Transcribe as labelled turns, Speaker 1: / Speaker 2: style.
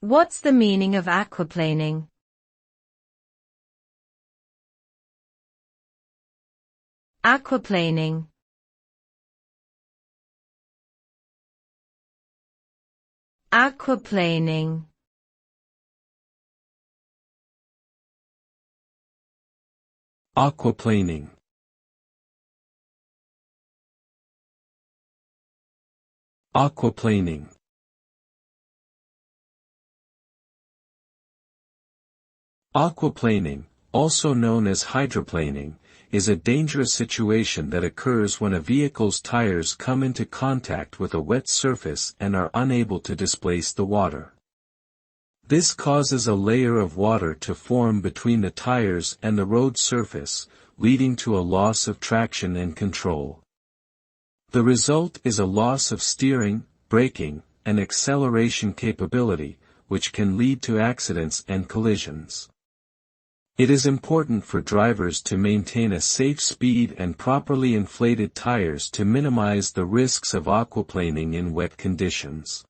Speaker 1: What's the meaning of aquaplaning? Aquaplaning. Aquaplaning.
Speaker 2: Aquaplaning. Aquaplaning. Aquaplaning, also known as hydroplaning, is a dangerous situation that occurs when a vehicle's tires come into contact with a wet surface and are unable to displace the water. This causes a layer of water to form between the tires and the road surface, leading to a loss of traction and control. The result is a loss of steering, braking, and acceleration capability, which can lead to accidents and collisions. It is important for drivers to maintain a safe speed and properly inflated tires to minimize the risks of aquaplaning in wet conditions.